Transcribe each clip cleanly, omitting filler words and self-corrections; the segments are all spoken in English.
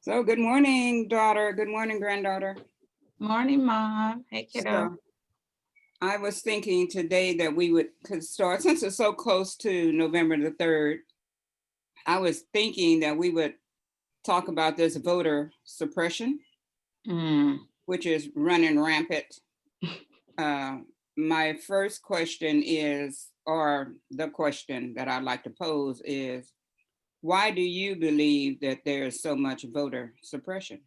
So good morning, daughter. Good morning, granddaughter. Morning, Mom. Hey, kiddo. So I was thinking today that could start, since it's so close to November the 3rd, I was thinking that we would talk about this voter suppression, Mm. which is running rampant. My first question is, or the question that I'd like to pose is, why do you believe that there is so much voter suppression?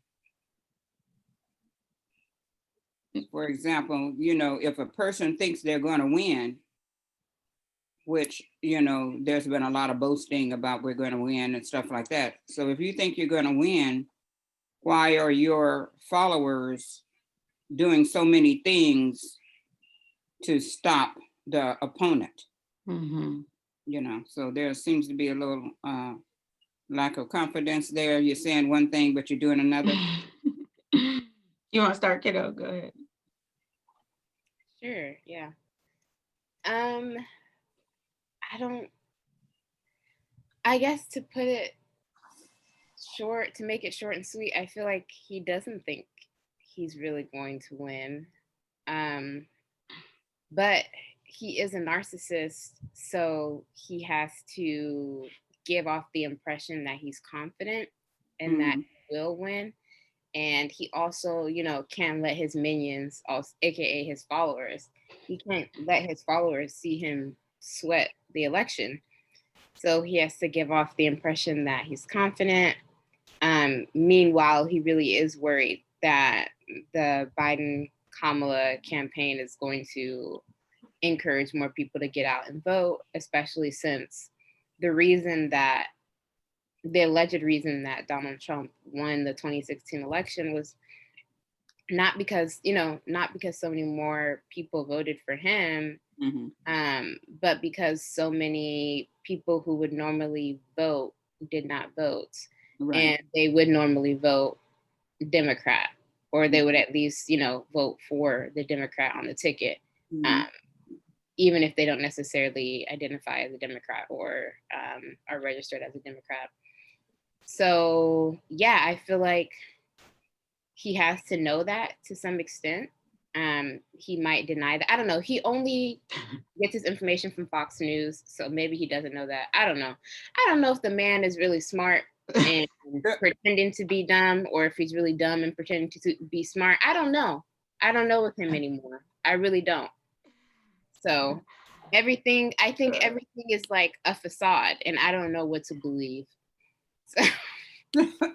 For example, if a person thinks they're going to win, which, there's been a lot of boasting about we're going to win and stuff like that. So if you think you're going to win, why are your followers doing so many things to stop the opponent? Mm-hmm. So there seems to be a little lack of confidence there. You're saying one thing, but you're doing another. You want to start, kiddo? Go ahead. Sure, yeah. I guess to put it short, to make it short and sweet, I feel like he doesn't think he's really going to win. But he is a narcissist, so he has to give off the impression that he's confident and that he will win. And he also, can't let his minions, also, aka his followers, he can't let his followers see him sweat the election. So he has to give off the impression that he's confident. Meanwhile, he really is worried that the Biden-Kamala campaign is going to encourage more people to get out and vote, especially since the alleged reason that Donald Trump won the 2016 election was not because so many more people voted for him, but because so many people who would normally vote did not vote. Right. And they would normally vote Democrat, or they would at least, vote for the Democrat on the ticket, even if they don't necessarily identify as a Democrat or are registered as a Democrat. So, yeah, I feel like he has to know that to some extent. He might deny that. I don't know. He only gets his information from Fox News, so maybe he doesn't know that. I don't know. I don't know if the man is really smart and pretending to be dumb, or if he's really dumb and pretending to be smart. I don't know. I don't know with him anymore. I really don't. So I think everything is like a facade, and I don't know what to believe. So.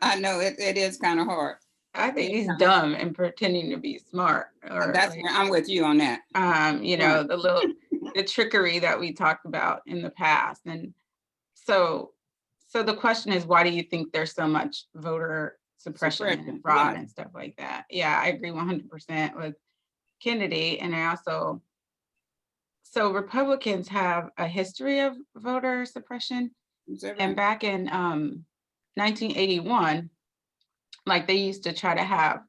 I know it is kind of hard. I think he's dumb and pretending to be smart. Or I'm with you on that. The trickery that we talked about in the past. And so the question is, why do you think there's so much voter suppression and fraud and stuff like that? Yeah, I agree 100% with Kennedy. And so Republicans have a history of voter suppression. And back in 1981, like they used to try to have,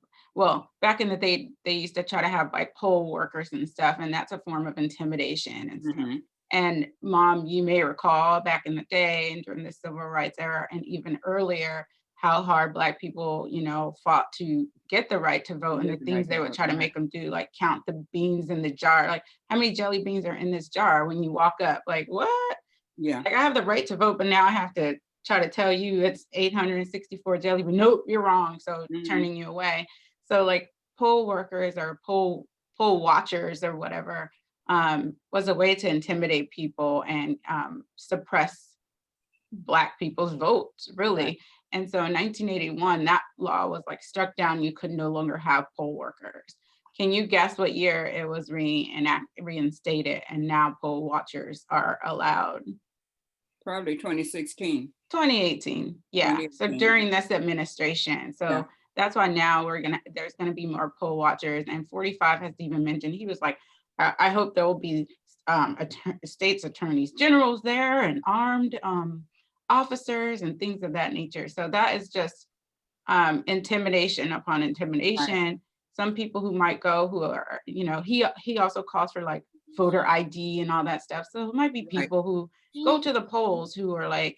back in the day, they used to try to have like poll workers and stuff, and that's a form of intimidation and stuff. And Mom, you may recall back in the day and during the civil rights era and even earlier, how hard Black people, fought to get the right to vote, and the things they would try to make them do, like count the beans in the jar. Like, how many jelly beans are in this jar when you walk up? Like, what? Yeah. Like, I have the right to vote, but now I have to try to tell you it's 864 jelly beans. Nope, you're wrong. So turning you away. So like poll workers or poll watchers or whatever was a way to intimidate people and suppress Black people's votes, really. Right. And so in 1981, that law was like struck down. You could no longer have poll workers. Can you guess what year it was reinstated and now poll watchers are allowed? Probably 2016. 2018. Yeah. 2018. So during this administration. So that's why now there's gonna be more poll watchers. And 45 has even mentioned, he was like, I hope there will be states attorneys generals there and armed officers and things of that nature. So that is just intimidation upon intimidation. Right. Some people who might go who are, he also calls for like voter ID and all that stuff. So it might be people who go to the polls who are like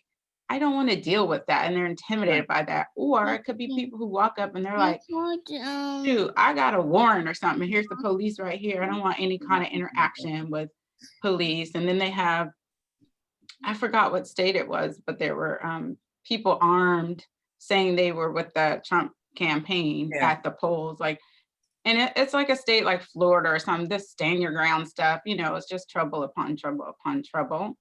I don't want to deal with that. And they're intimidated by that. Or it could be people who walk up and they're like, shoot, I got a warrant or something. Here's the police right here. I don't want any kind of interaction with police. And then they have, I forgot what state it was, but there were people armed saying they were with the Trump campaign at the polls. Like, and it's like a state like Florida or something, this stand your ground stuff, you know, it's just trouble upon trouble upon trouble.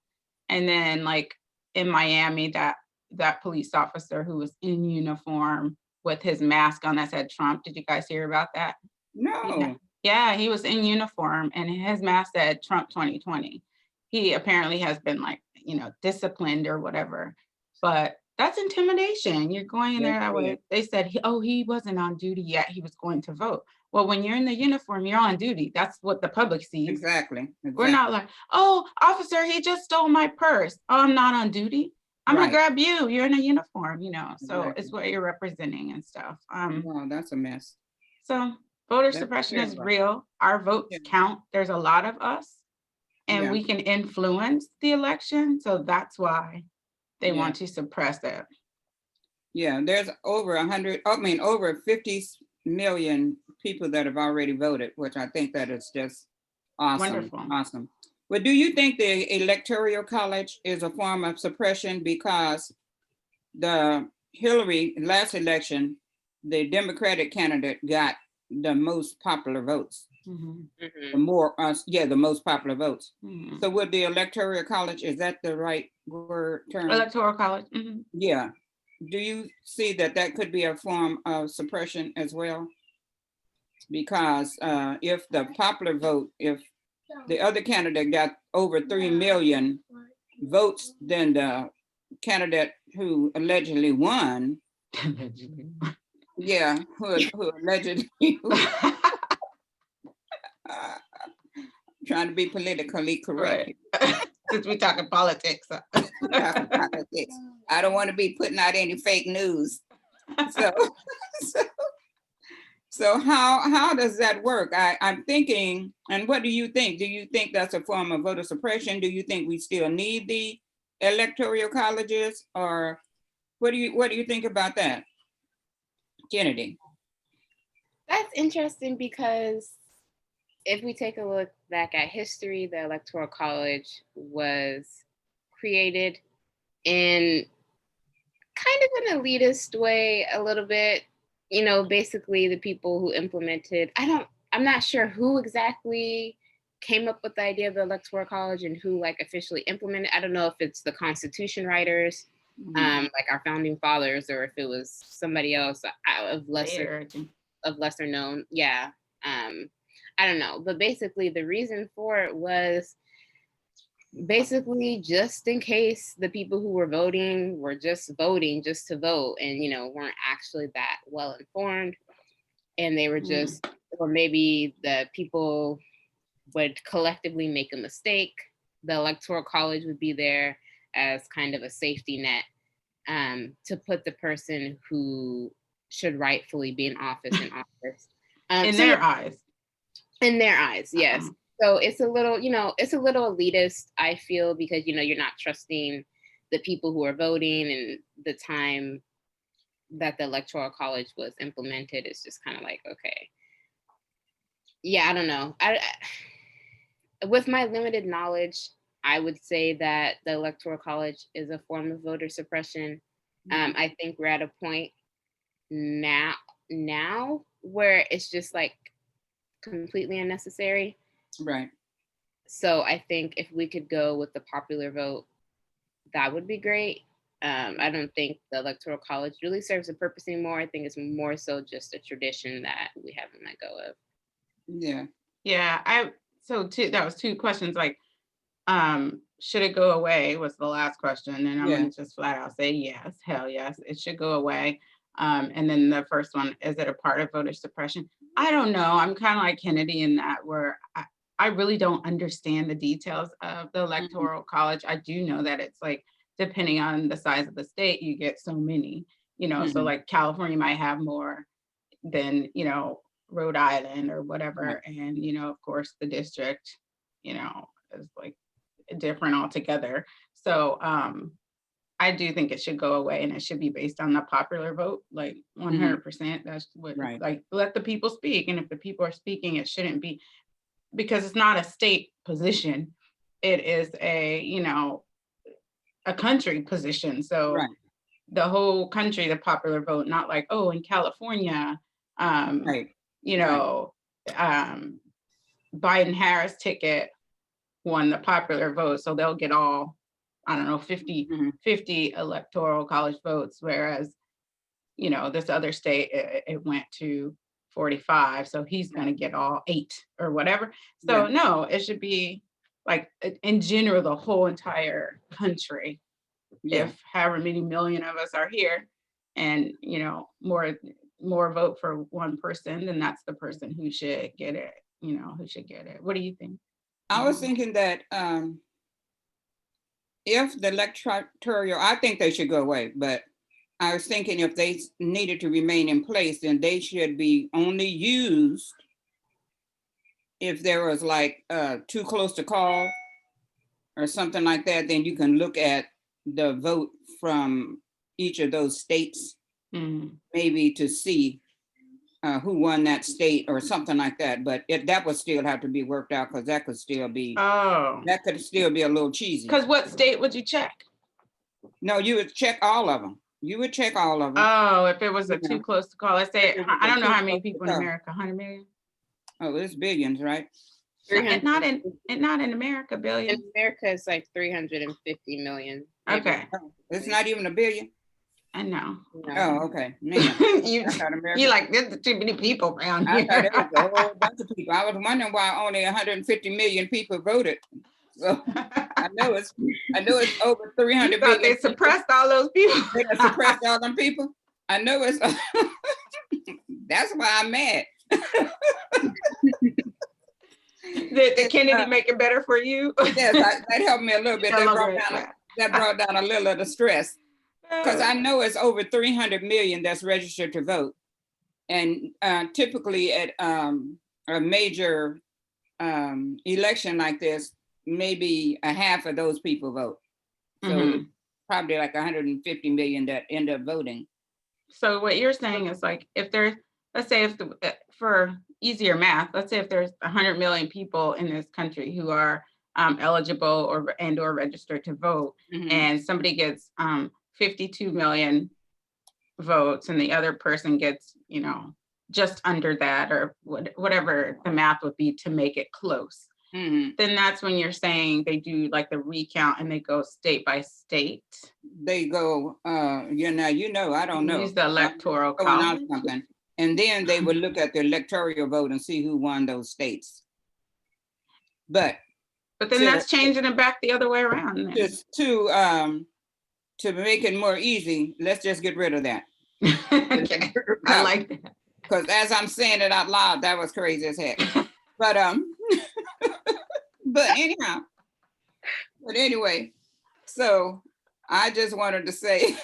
And then like in Miami, that police officer who was in uniform with his mask on that said Trump. Did you guys hear about that? No. Yeah, he was in uniform and his mask said Trump 2020. He apparently has been like, you know, disciplined or whatever, but that's intimidation. You're going in there that way. They said, he wasn't on duty yet. He was going to vote. Well, when you're in the uniform, you're on duty. That's what the public sees. Exactly. We're not like, oh, officer, he just stole my purse. Oh, I'm not on duty. I'm gonna grab you. You're in a uniform, you know. So it's what you're representing and stuff. Wow, that's a mess. So voter suppression is real. Our votes count. There's a lot of us, and we can influence the election. So that's why they want to suppress it. Yeah, there's over 50 million people that have already voted, which I think that is just awesome. Wonderful. Awesome. But do you think the Electoral College is a form of suppression because the Hillary last election, the Democratic candidate got the most popular votes? The most popular votes. So would the Electoral College, is that the right word term? Electoral College. Yeah. Do you see that could be a form of suppression as well? Because if the popular vote, if the other candidate got over 3 million votes, then the candidate who allegedly won, who allegedly trying to be politically correct. Since we're talking politics. I don't want to be putting out any fake news. So how does that work? I'm thinking, and what do you think? Do you think that's a form of voter suppression? Do you think we still need the electoral colleges, or what do you think about that, Kennedy? That's interesting because if we take a look back at history, the Electoral College was created in kind of an elitist way a little bit. You know, basically the people who implemented, I'm not sure who exactly came up with the idea of the Electoral College and who like officially implemented. I don't know if it's the Constitution writers, like our founding fathers, or if it was somebody else of lesser known. Yeah. I don't know, but basically the reason for it was basically just in case the people who were voting were just voting just to vote and, you know, weren't actually that well informed, and they were just, or maybe the people would collectively make a mistake. The Electoral College would be there as kind of a safety net to put the person who should rightfully be in office in office. In their eyes. In their eyes, yes. So it's a little, you know, it's a little elitist, I feel, because, you know, you're not trusting the people who are voting, and the time that the Electoral College was implemented is just kind of like, okay. Yeah, I don't know. With my limited knowledge, I would say that the Electoral College is a form of voter suppression. I think we're at a point now where it's just like completely unnecessary. Right. So I think if we could go with the popular vote, that would be great. I don't think the Electoral College really serves a purpose anymore. I think it's more so just a tradition that we haven't let go of. Yeah. Yeah. That was two questions. Like, should it go away was the last question. And I'm going to just flat out say yes, hell yes, it should go away. And then the first one, is it a part of voter suppression? I don't know. I'm kind of like Kennedy in that, where I really don't understand the details of the Electoral College. I do know that it's like, depending on the size of the state, you get so many, you know, so like California might have more than, you know, Rhode Island or whatever. And, you know, of course, the district, you know, is like different altogether. So I do think it should go away, and it should be based on the popular vote, like 100%. That's what, Right. like, let the people speak. And if the people are speaking, it shouldn't be, because it's not a state position. It is a, you know, a country position. So Right. the whole country, the popular vote, not like, oh, in California, Right. you know, Biden-Harris ticket won the popular vote, so they'll get all, I don't know, 50 electoral college votes, whereas, you know, this other state, it went to 45, so he's going to get all 8 or whatever. So no, it should be like, in general, the whole entire country. If however many million of us are here, and, you know, more vote for one person, then that's the person who should get it, you know, who should get it. What do you think? I was thinking that if the electoral, I think they should go away, but I was thinking if they needed to remain in place, then they should be only used if there was like too close to call or something like that. Then you can look at the vote from each of those states, maybe to see who won that state or something like that. But that would still have to be worked out, because that could still be a little cheesy. Because what state would you check? No, you would check all of them. You would check all of them. Oh, if it was too close to call. Let's say, I don't know how many people in America. 100 million. Oh, it's billions, right? Not in America, billion. In America, it's like 350 million. Okay. It's not even a billion. I know. No. Oh, okay. Man, you like, there's too many people around I here. thought it was a whole bunch of people. I was wondering why only 150 million people voted. So I know it's over 300 million. They suppressed all those people. They suppressed all them people. I know it's. That's why I'm mad. Did Kennedy make it better for you? Yes, that helped me a little bit. That brought down a little of the stress. Because I know it's over 300 million that's registered to vote. And typically at a major election like this, maybe a half of those people vote. So probably like 150 million that end up voting. So what you're saying is, like, if there's, let's say, for easier math, let's say if there's 100 million people in this country who are eligible or registered to vote, and somebody gets 52 million votes and the other person gets, you know, just under that, or whatever the math would be to make it close, then that's when you're saying they do like the recount and they go state by state. They go, I don't know. Use the electoral college. And then they would look at the electoral vote and see who won those states. But then that's changing it back the other way around. Just to make it more easy, let's just get rid of that. Okay. I like that. Because as I'm saying it out loud, that was crazy as heck. But anyway, so I just wanted to say,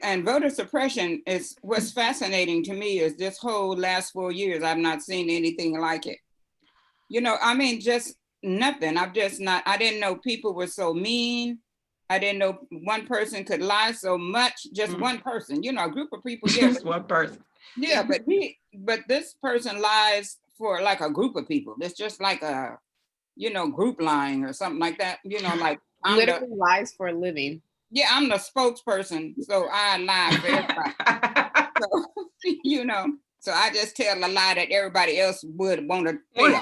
and voter suppression is what's fascinating to me is this whole last 4 years, I've not seen anything like it. You know, I mean, just nothing. I didn't know people were so mean. I didn't know one person could lie so much, just one person, you know, a group of people. Just one person. Yeah, but this person lies for like a group of people. It's just like a, group lying or something like that. You know, like I'm literally lies for a living. Yeah, I'm the spokesperson, so I lie for everybody. So I just tell a lie that everybody else would want to tell.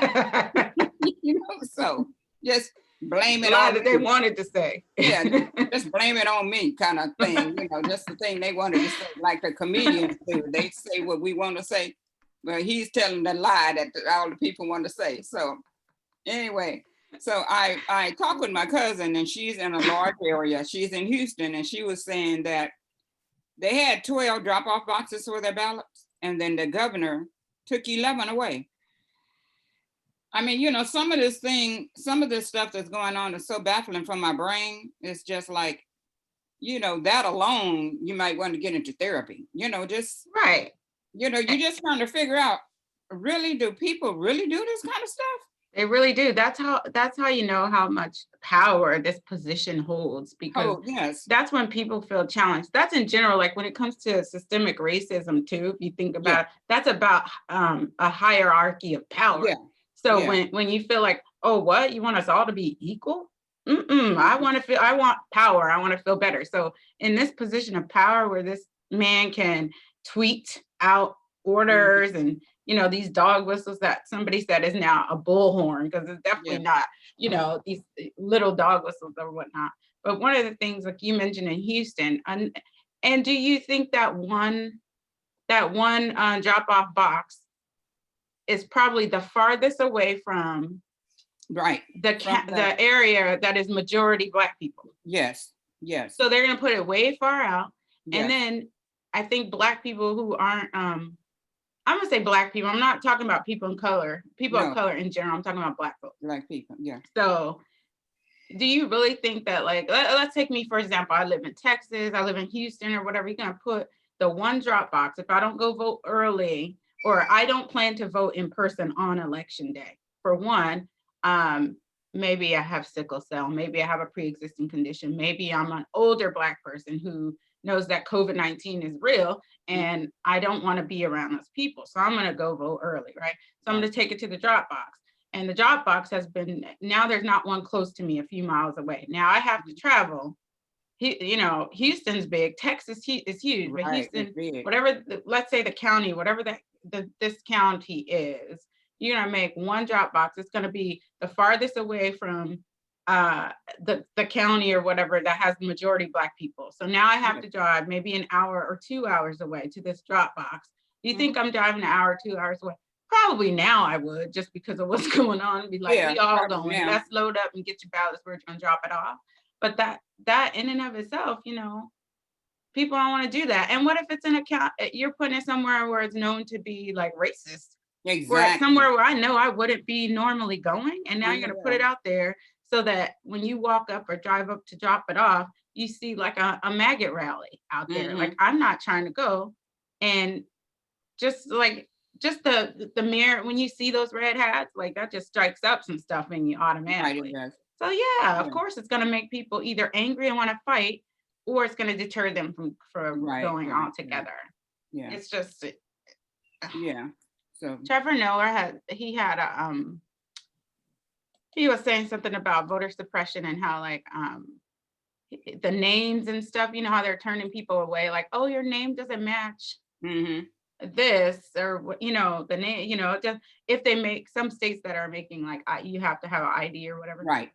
So just blame it on that they wanted to say. Yeah, just blame it on me, kind of thing. Just the thing they wanted to say, like the comedians do. They say what we want to say, but he's telling the lie that all the people want to say. So anyway, so I talked with my cousin, and she's in a large area. She's in Houston, and she was saying that they had 12 drop-off boxes for their ballots, and then the governor took 11 away. I mean, some of this stuff that's going on is so baffling for my brain. It's just like, that alone, you might want to get into therapy, just. Right. You're just trying to figure out, really, do people really do this kind of stuff? They really do. That's how you know how much power this position holds, because Oh, yes. that's when people feel challenged. That's in general, like when it comes to systemic racism too, if you think about it, that's about a hierarchy of power. Yeah. So Yeah. when you feel like, oh, what? You want us all to be equal? I want power. I want to feel better. So in this position of power where this man can tweet out orders and these dog whistles that somebody said is now a bullhorn, because it's definitely not, these little dog whistles or whatnot. But one of the things, like you mentioned in Houston, and do you think that one drop-off box is probably the farthest away from Right. the area that is majority Black people? Yes. Yes. So they're going to put it way far out. Yes. And then I think Black people who aren't, I'm gonna say Black people. I'm not talking about people of color of color in general. I'm talking about Black folks. Black people, yeah. So do you really think that, like, let's take me, for example, I live in Texas, I live in Houston or whatever, you're gonna put the one drop box, if I don't go vote early, or I don't plan to vote in person on election day, for one, maybe I have sickle cell, maybe I have a pre-existing condition, maybe I'm an older Black person who knows that COVID-19 is real and I don't want to be around those people. So I'm going to go vote early, right? So I'm going to take it to the drop box. And the drop box has been, now there's not one close to me a few miles away. Now I have to travel. Houston's big, Texas is huge, but Houston, whatever, let's say the county, whatever this county is, you're going to make one drop box. It's going to be the farthest away from the county or whatever that has the majority Black people. So now I have to drive maybe an hour or 2 hours away to this drop box. Do you think I'm driving an hour or 2 hours away? Probably now I would, just because of what's going on. Be like, we all going, let's load up and get your ballots, we're gonna drop it off. But that in and of itself, people don't want to do that. And what if it's in a county, you're putting it somewhere where it's known to be like racist? Exactly. Somewhere where I know I wouldn't be normally going, and now you're gonna put it out there so that when you walk up or drive up to drop it off, you see like a maggot rally out there. Like, I'm not trying to go. And just the mirror, when you see those red hats, like that just strikes up some stuff in you automatically. Right, so of course it's going to make people either angry and want to fight, or it's going to deter them from going all together. Yeah, it's just So Trevor Noah he was saying something about voter suppression and how, like, the names and stuff, how they're turning people away, like, oh, your name doesn't match this, or the name, just if they make some states that are making like you have to have an ID or whatever, right?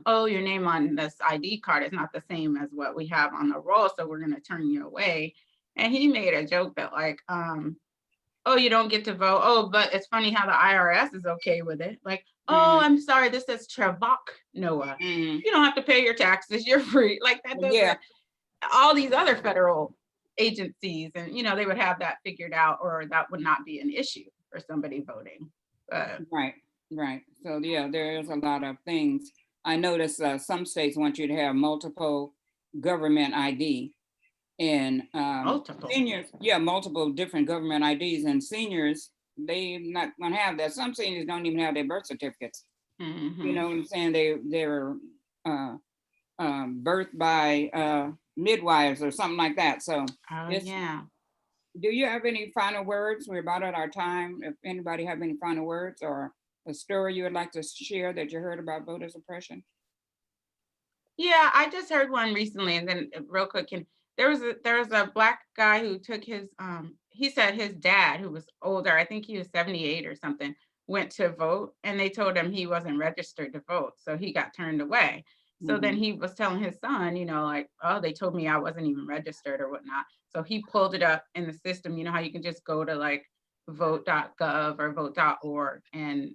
Oh, your name on this ID card is not the same as what we have on the roll, so we're going to turn you away. And he made a joke that, like, oh, you don't get to vote. Oh, but it's funny how the IRS is okay with it. Like, oh, I'm sorry, this says Trevok Noah. You don't have to pay your taxes. You're free. Like that. Yeah. All these other federal agencies, and they would have that figured out, or that would not be an issue for somebody voting. Right. So there is a lot of things. I notice some states want you to have multiple government ID, and seniors, multiple different government IDs, and seniors, they not gonna have that. Some seniors don't even have their birth certificates. You know what I'm saying? They were birthed by midwives or something like that. So do you have any final words? We're about at our time. If anybody have any final words or a story you would like to share that you heard about voter suppression? Yeah, I just heard one recently, and then real quick, there was a Black guy who took his he said his dad, who was older, I think he was 78 or something, went to vote, and they told him he wasn't registered to vote, so he got turned away. So then he was telling his son, like, oh, they told me I wasn't even registered or whatnot. So he pulled it up in the system, how you can just go to like vote.gov or vote.org and,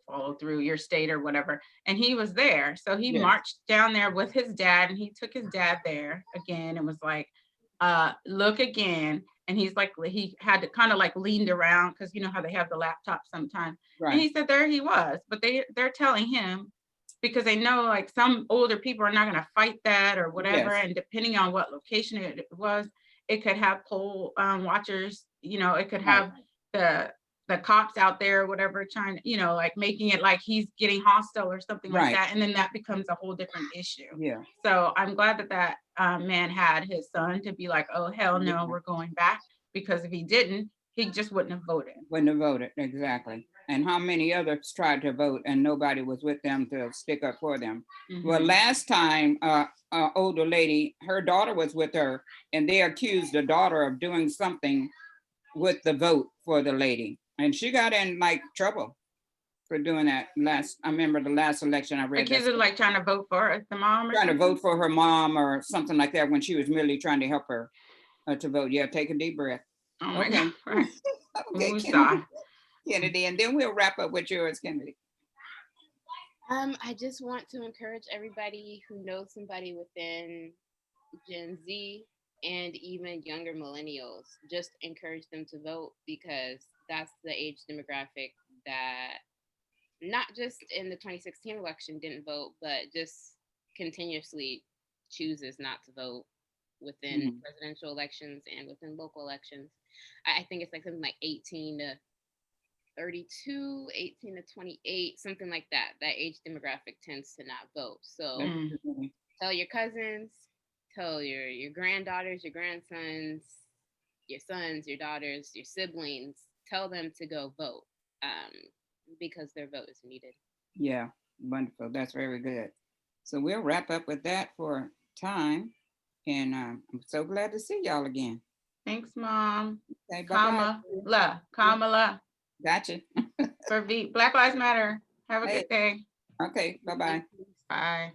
follow through your state or whatever. And he was there. So he marched down there with his dad, and he took his dad there again and was like, look again. And he's like, he had to kind of like leaned around, because you know how they have the laptop sometimes. Right. And he said there he was, but they're telling him, because they know like some older people are not going to fight that or whatever. And depending on what location it was, it could have poll watchers, it could have the the cops out there, or whatever, trying to, like making it like he's getting hostile or something like Right. that. And then that becomes a whole different issue. Yeah. So I'm glad that man had his son to be like, oh, hell no, Yeah. we're going back. Because if he didn't, he just wouldn't have voted. Wouldn't have voted, exactly. And how many others tried to vote and nobody was with them to stick up for them. Well, last time, older lady, her daughter was with her, and they accused the daughter of doing something with the vote for the lady. And she got in like trouble for doing that I remember the last election I read. Like, is it like trying to vote for the mom? Trying to vote for her mom or something like that when she was merely trying to help her to vote. Yeah, take a deep breath. Oh my God. Right. Okay, Kennedy, and then we'll wrap up with yours, Kennedy. I just want to encourage everybody who knows somebody within Gen Z and even younger millennials, just encourage them to vote, because that's the age demographic that not just in the 2016 election didn't vote, but just continuously chooses not to vote within presidential elections and within local elections. I think it's like something like 18 to 32, 18 to 28, something like that. That age demographic tends to not vote. So tell your cousins, tell your granddaughters, your grandsons, your sons, your daughters, your siblings, tell them to go vote, because their vote is needed. Yeah, wonderful. That's very good. So we'll wrap up with that for time. And I'm so glad to see y'all again. Thanks, Mom. Okay, Kamala. Gotcha. For Black Lives Matter. Have a good day. Okay, bye-bye. Bye.